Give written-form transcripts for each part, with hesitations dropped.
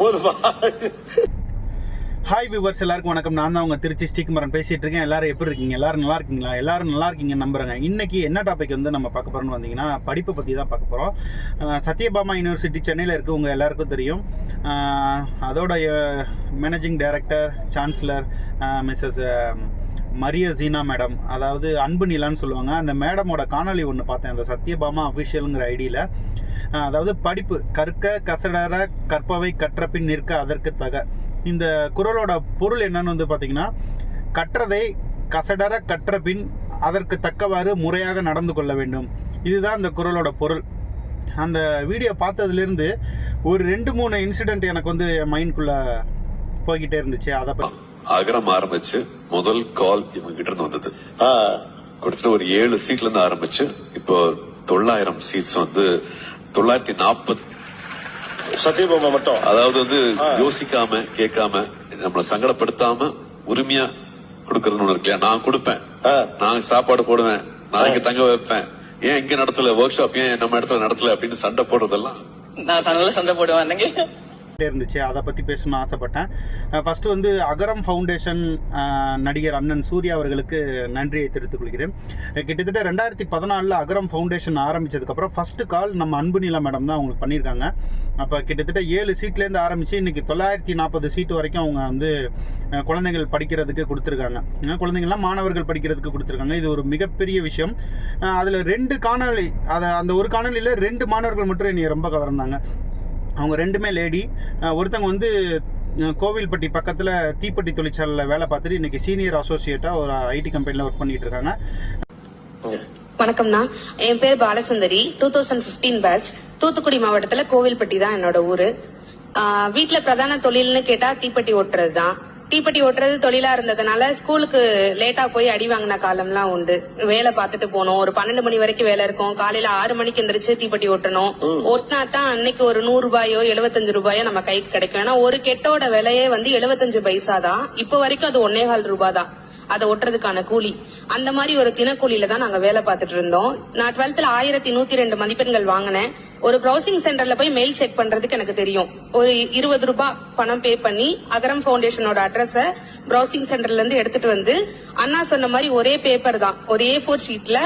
போதுமா? Hi viewers, எல்லாருக்கும் வணக்கம். நான் தான் உங்க திருச்சி ஸ்ரீகுமரன் பேசிட்டு இருக்கேன். எல்லாரும் எப்படி இருக்கீங்க? எல்லாரும் நல்லா இருக்கீங்களா? எல்லாரும் நல்லா இருக்கீங்கன்னு நம்புறேங்க. இன்னைக்கு என்ன டாபிக் வந்து நம்ம பார்க்க போறோம்னு வந்தீங்கன்னா, படிப்பை பற்றி தான் பார்க்க போகிறோம். சத்யபாமா யூனிவர்சிட்டி சென்னையில் இருக்குது, உங்கள் எல்லாருக்கும் தெரியும். அதோட managing director chancellor missus Maria Jeena madam, அதாவது அன்பு நிலான்னு சொல்லுவாங்க. அந்த மேடமோட காணொலி ஒன்று பார்த்தேன், அந்த சத்யபாமா அஃபிஷியலுங்கிற ஐடியில். அதாவது படிப்பு கற்க கசடர கற்பவை கற்ற பின் நிற்க அதற்கு தக. இந்த குறளோட பொருள் என்னன்னு வந்து பார்த்தீங்கன்னா, கற்றதை கசடர கற்ற பின் அதற்கு தக்கவாறு முறையாக நடந்து கொள்ள வேண்டும். இதுதான் இந்த குறளோட பொருள். அந்த வீடியோ பார்த்ததுலேருந்து ஒரு 2-3 இன்சிடென்ட் எனக்கு வந்து மைண்ட்குள்ள போய்கிட்டே இருந்துச்சு. அதை அகரம் ஆரம்பிச்சு முதல் கால் இவங்க கிட்ட இருந்து வந்தது. கிட்டத்தட்ட ஒரு 7 சீட்ல இருந்து ஆரம்பிச்சு இப்போ 900 சீட்ஸ் வந்து 940. சத்யபாமா மட்டும், அதாவது வந்து யோசிக்காம கேட்காம நம்மளை சங்கடப்படுத்தாம உரிமையா கொடுக்கறதுன்னு ஒண்ணு இருக்கு. நான் கொடுப்பேன், நான் சாப்பாடு போடுவேன், நான் இங்க தங்க வைப்பேன், ஏன் இங்க நடத்தல ஒர்க் ஷாப், ஏன் நம்ம இடத்துல நடத்தல அப்படின்னு சண்டை போடுறதெல்லாம் நான் சண்டை போடுவேன் இருந்துச்சு. அதை பற்றி பேசணும்னு ஆசைப்பட்டேன். ஃபஸ்ட்டு வந்து அகரம் ஃபவுண்டேஷன் நடிகர் அண்ணன் சூர்யா அவர்களுக்கு நன்றியை தெரிவித்துக் கொள்கிறேன். கிட்டத்தட்ட 2014 அகரம் ஃபவுண்டேஷன் ஆரம்பித்ததுக்கப்புறம் ஃபஸ்ட்டு கால் நம்ம அன்பு நிலா மேடம் தான் அவங்களுக்கு பண்ணியிருக்காங்க. அப்போ கிட்டத்தட்ட 7 சீட்லேருந்து ஆரம்பித்து இன்றைக்கி 940 சீட்டு வரைக்கும் அவங்க வந்து குழந்தைகள் படிக்கிறதுக்கு கொடுத்துருக்காங்க. குழந்தைங்கள்லாம் மாணவர்கள் படிக்கிறதுக்கு கொடுத்துருக்காங்க. இது ஒரு மிகப்பெரிய விஷயம். அதில் 2 காணொலி, அந்த ஒரு காணொலியில் 2 மாணவர்கள் மட்டும் என்னை ரொம்ப கவர்ந்தாங்க. அவங்க 2மே லேடி. ஒருத்தவங்க வந்து கோவில்பட்டி பக்கத்தில் தீப்பெட்டி தொழிற்சாலையில் வேலை பார்த்துட்டு இன்னைக்கு சீனியர் அசோசியேட்டாக ஒரு ஐடி கம்பெனியில் ஒர்க் பண்ணிட்டு இருக்காங்க. வணக்கம்ண்ணா, என் பேர் பாலசுந்தரி. 2015 பேட்ச். தூத்துக்குடி மாவட்டத்துல கோவில்பட்டி தான் என்னோட ஊரு. வீட்டுல பிரதான தொழில்னு கேட்டா தீப்பெட்டி ஓட்டுறது தான். தீப்பெட்டி ஓட்டுறது தொழிலா இருந்ததுனால ஸ்கூலுக்கு லேட்டா போய் அடி வாங்கின காலம்லாம் உண்டு. வேலை பார்த்துட்டு போனோம், ஒரு 12 மணி வரைக்கும் வேலை இருக்கும். காலையில 6 மணிக்கு எந்திரிச்சு தீப்பெட்டி ஓட்டணும். ஓட்டினா தான் அன்னைக்கு ஒரு 100 ரூபாயோ 75 ரூபாயோ நம்ம கைக்கு கிடைக்கும். ஏன்னா ஒரு கெட்டோட விலையே வந்து 75 பைசா தான். இப்ப வரைக்கும் அது 1.25 ரூபாய் தான் அதை ஒட்டுறதுக்கான கூலி. அந்த மாதிரி ஒரு தினக்கூலியில தான் நாங்க வேலை பார்த்துட்டு இருந்தோம். நான் 12th 1102 மதிப்பெண்கள் வாங்கினேன். ஒரு ப்ரௌசிங் சென்டர்ல போய் மெயில் செக் பண்றதுக்கு எனக்கு தெரியும். ஒரு 20 ரூபாய் பணம் பே பண்ணி அகரம் ஃபவுண்டேஷனோட அட்ரஸ ப்ரௌசிங் சென்டர்ல இருந்து எடுத்துட்டு வந்து, அண்ணா சொன்ன மாதிரி ஒரே பேப்பர் தான், ஒரு A4 ஷீட்ல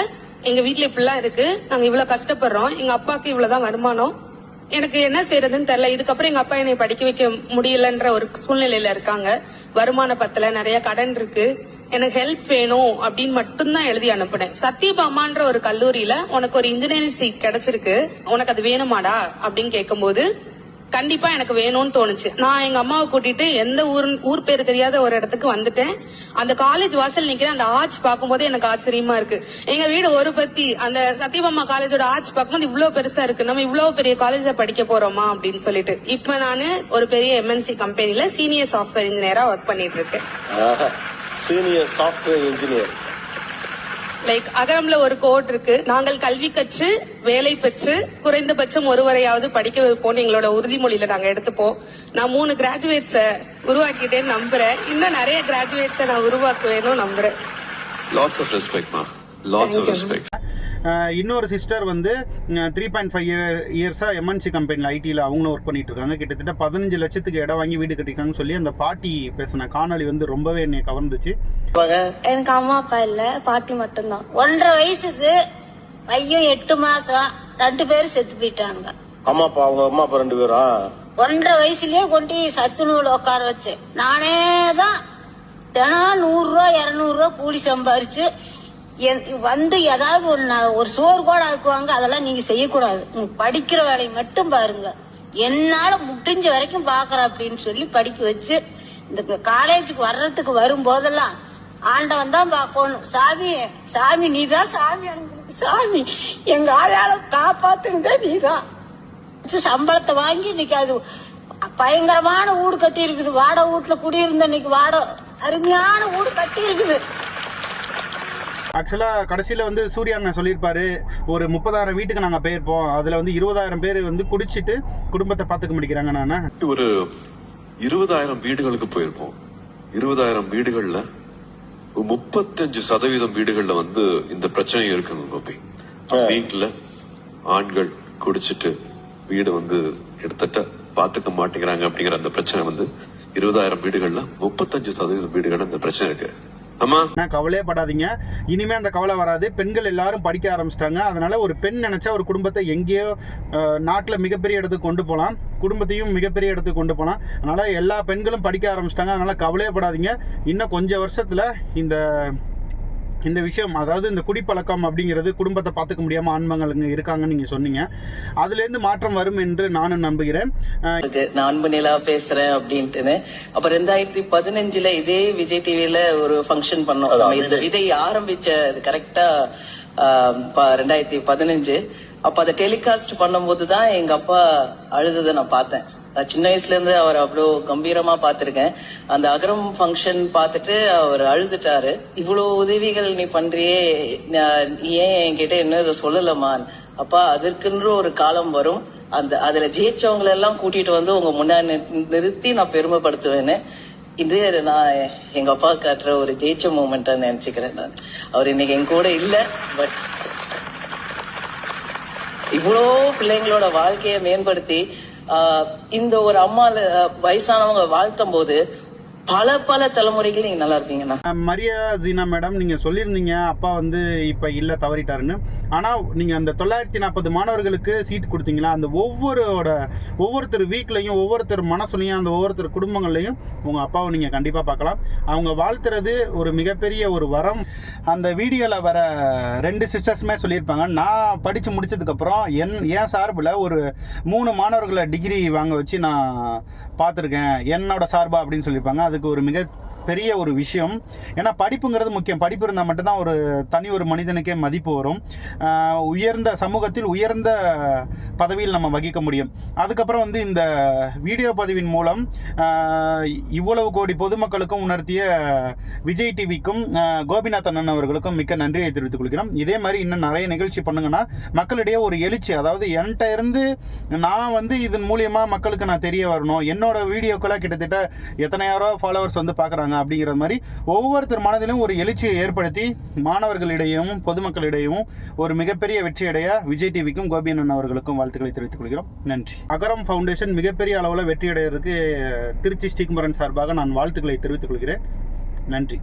எங்க வீட்டுல இப்படிலாம் இருக்கு, நாங்க இவ்வளவு கஷ்டப்படுறோம், எங்க அப்பாவுக்கு இவ்வளவுதான் வருமானம், எனக்கு என்ன செய்யறதுன்னு தெரியல, இதுக்கப்புறம் எங்க அப்பா என்னை படிக்க வைக்க முடியலன்ற ஒரு சூழ்நிலையில இருக்காங்க, வருமான பத்தல, நிறைய கடன் இருக்கு, எனக்கு ஹெல்ப் வேணும் அப்படின்னு மட்டும்தான் எழுதி அனுப்புனேன். சத்யபாமான்ற ஒரு கல்லூரியில உனக்கு ஒரு இன்ஜினியரிங் சீட் கிடைச்சிருக்கு, உனக்கு அது வேணுமாடா அப்படின்னு கேட்கும்போது கண்டிப்பா எனக்கு வேணும்னு தோணுச்சு. நான் எங்க அம்மாவை கூட்டிட்டு எந்த ஊர் பேரு தெரியாத ஒரு இடத்துக்கு வந்துட்டேன். அந்த காலேஜ் வாசல் நிக்கிறேன். அந்த ஆர்ச் பார்க்கும்போது எனக்கு ஆச்சரியமா இருக்கு. எங்க வீடு ஒரு பத்தி, அந்த சத்யபாமா காலேஜோட ஆர்ச் பார்க்கும்போது இவ்வளவு பெருசா இருக்கு, நம்ம இவ்வளவு பெரிய காலேஜ்ல படிக்க போறோமா அப்படின்னு சொல்லிட்டு இப்ப நானு ஒரு பெரிய MNC கம்பெனில சீனியர் சாஃப்ட்வேர் இன்ஜினியரா ஒர்க் பண்ணிட்டு இருக்கேன். Senior software engineer. லைக் அகரம்ல ஒரு கோட் இருக்கு, நாங்கள் கல்வி கற்று வேலை பெற்று குறைந்தபட்சம் ஒருவரையாவது படிக்க வைப்போம் எங்களோட உறுதிமொழியில நாங்க எடுத்துப்போம். நான் 3 கிராஜுவேட்ஸ உருவாக்கிட்டேன்னு நம்புறேன். இன்னும் நிறைய கிராஜுவேட்ஸ நான் உருவாக்குவேன்னு நம்புறேன். லாட்ஸ் ஆஃப் ரெஸ்பெக்ட் மா, லாட்ஸ் ஆஃப் ரெஸ்பெக்ட். இன்னொரு சிஸ்டர் வந்து 3.5 இயர்ஸா MNC கம்பெனியில் ஐடியில் அவங்களும் ஒர்க் பண்ணிட்டு இருக்காங்க. கிட்டத்தட்ட 15 லட்சத்துக்கு இடம் வாங்கி வீடு கட்டிருக்காங்கன்னு சொல்லி அந்த பாட்டி பேசின காணொலி வந்து ரொம்பவே என்னை கவர்ந்துச்சு. எனக்கு அம்மா அப்பா இல்ல, பாட்டி மட்டும்தான். 1.5 வயசுக்கு பையன் 8 மாசம் 2 பேரும் செத்து போயிட்டாங்க. அம்மா அப்பா, அவங்க அம்மா அப்பா 2 பேரா? 1.5 வயசுலயே கொண்டு சத்து நூல் உட்கார வச்சேன். நானே தான் தினம் 100 ரூபா 200 ரூபா கூலி சம்பாரிச்சு வந்து ஏதாவது ஒரு சோறு கூட ஆக்குவாங்க. அதெல்லாம் நீங்க செய்யக்கூடாது, படிக்கிற வேலையை மட்டும் பாருங்க, என்னால முடிஞ்ச வரைக்கும் பாக்குற அப்படின்னு சொல்லி படிக்க வச்சு இந்த காலேஜுக்கு வர்றதுக்கு வரும் போதெல்லாம் ஆண்டவன் தான் பாக்கணும். சாமி சாமி நீதான் சாமி, சாமி எங்க ஆளால காப்பாத்துனதே நீதான். சம்பளத்தை வாங்கி இன்னைக்கு அது பயங்கரமான வீடு கட்டி இருக்குது. வாடகை வீட்டுல குடியிருந்த இன்னைக்கு அருமையான வீடு கட்டி இருக்குது. ஆக்சுவலாக கடைசியில் வந்து சூர்யா அண்ணன் சொல்லியிருப்பாரு, ஒரு 30,000 வீட்டுக்கு நாங்கள் போயிருப்போம், அதில் வந்து 20,000 பேர் வந்து குடிச்சிட்டு குடும்பத்தை பார்த்துக்க முடிக்கிறாங்க. நான் ஒரு 20,000 வீடுகளுக்கு போயிருப்போம். 20,000 வீடுகள்ல 35% வீடுகள்ல வந்து இந்த பிரச்சனை இருக்குங்க கோபி. வீட்டுல ஆண்கள் குடிச்சிட்டு வீடு வந்து எடுத்துட்ட பாத்துக்க மாட்டேங்கிறாங்க அப்படிங்கிற அந்த பிரச்சனை வந்து 20,000 வீடுகள்ல 35% வீடுகள் அந்த பிரச்சனை இருக்கு. ஆமா, கவலையே படாதீங்க, இனிமே அந்த கவலை வராது. பெண்கள் எல்லாரும் படிக்க ஆரம்பிச்சிட்டாங்க. அதனால ஒரு பெண் நினைச்சா ஒரு குடும்பத்தை எங்கேயோ நாட்டில் மிகப்பெரிய இடத்துக்கு கொண்டு போகலாம், குடும்பத்தையும் மிகப்பெரிய இடத்துக்கு கொண்டு போகலாம். அதனால எல்லா பெண்களும் படிக்க ஆரம்பிச்சிட்டாங்க. அதனால கவலையே படாதீங்க. இன்னும் கொஞ்சம் வருஷத்துல இந்த விஷயம், அதாவது இந்த குடிப்பழக்கம் அப்படிங்கிறது, குடும்பத்தை பார்த்துக்க முடியாம ஆண்மங்களுங்க இருக்காங்கன்னு நீங்க சொன்னீங்க, அதுல இருந்து மாற்றம் வரும் என்று நானும் நம்புகிறேன். நான் அன்பு நிலா பேசுறேன் அப்படின்ட்டு. அப்ப 2015 இதே விஜய் டிவில ஒரு ஃபங்க்ஷன் பண்ணோம். நம்ம இதை ஆரம்பிச்ச கரெக்டா 2015. அப்ப அதை டெலிகாஸ்ட் பண்ணும்போதுதான் எங்க அப்பா அழுததை நான் பார்த்தேன். சின்ன வயசுல இருந்து அவர் அவ்வளோ கம்பீரமா பாத்திருக்கேன். அந்த அகரம் ஃபங்க்ஷன் பார்த்துட்டு அவர் அழுதுட்டாரு. இவ்வளவு உதவிகள் நீ பண்றியே, ஏன் என்கிட்ட இன்னும் இதை சொல்லலமா? அப்பா, அதற்கென்று ஒரு காலம் வரும், அதுல ஜெயிச்சவங்களை எல்லாம் கூட்டிட்டு வந்து உங்க முன்னாடி நிறுத்தி நான் பெருமைப்படுத்துவேன்னு. இது நான் எங்க அப்பா காட்டுற ஒரு ஜெயிச்ச மூமெண்டா நினைச்சுக்கிறேன். நான் அவர் இன்னைக்கு என் கூட இல்ல, பட் இவ்வளோ பிள்ளைங்களோட வாழ்க்கையை மேம்படுத்தி இந்த ஒரு அம்மா வயசானவங்க வாழ்த்தும் போது பல தலைமுறைகள் நீங்க நல்லா இருப்பீங்கண்ணா. மரியா ஜீனா மேடம், நீங்க சொல்லியிருந்தீங்க அப்பா வந்து இப்ப இல்ல, தவறிட்டாருன்னு. ஆனா நீங்க அந்த 940 மாணவர்களுக்கு சீட் கொடுத்தீங்களா, அந்த ஒவ்வொருத்தர் வீட்லயும் ஒவ்வொருத்தர் மனசுலையும் அந்த ஒவ்வொருத்தர் குடும்பங்கள்லையும் உங்க அப்பாவை நீங்க கண்டிப்பா பார்க்கலாம். அவங்க வாழ்த்துறது ஒரு மிகப்பெரிய ஒரு வரம். அந்த வீடியோல வர 2 சிஸ்டர்ஸுமே சொல்லியிருப்பாங்க, நான் படிச்சு முடிச்சதுக்கு அப்புறம் என் சார்பில் ஒரு 3 மாணவர்களை டிகிரி வாங்க வச்சு நான் பார்த்துருக்கேன், என்னோட சார்பா அப்படின்னு சொல்லியிருப்பாங்க. அதுக்கு ஒரு மிக பெரிய ஒரு விஷயம். ஏன்னா படிப்புங்கிறது முக்கியம். படிப்பு இருந்தால் மட்டும்தான் ஒரு மனிதனுக்கே மதிப்பு வரும். உயர்ந்த சமூகத்தில் உயர்ந்த பதவியில் நம்ம வகிக்க முடியும். அதுக்கப்புறம் வந்து இந்த வீடியோ பதிவின் மூலம் இவ்வளவு கோடி பொதுமக்களுக்கும் உணர்த்திய விஜய் டிவிக்கும் கோபிநாத் அண்ணன் அவர்களுக்கும் மிக்க நன்றியை தெரிவித்துக் கொள்கிறோம். இதே மாதிரி இன்னும் நிறைய நிகழ்ச்சி பண்ணுங்கன்னா மக்களிடையே ஒரு எழுச்சி, அதாவது என்கிட்ட இருந்து நான் வந்து இதன் மூலியமா மக்களுக்கு நான் தெரிய வரணும், என்னோட வீடியோக்களை கிட்டத்தட்ட எத்தனையாயிரம் ஃபாலோவர்ஸ் வந்து பார்க்குறாங்க அப்படிங்கிற மாதிரி ஒவ்வொருத்தர் மனதிலும் ஒரு எழுச்சியை ஏற்படுத்தி மாணவர்களிடையும் பொதுமக்களிடையும் ஒரு மிகப்பெரிய வெற்றியடைய விஜய் டிவிக்கும் கோபி அண்ணன் அவர்களுக்கும் வாழ்த்துக்களை தெரிவித்துக் கொள்கிறோம். நன்றி. அகரம் ஃபவுண்டேஷன் மிகப்பெரிய அளவில் வெற்றியடைவதற்கு திருச்சி ஸ்ரீகுமரன் சார்பாக நான் வாழ்த்துக்களை தெரிவித்துக் கொள்கிறேன். நன்றி.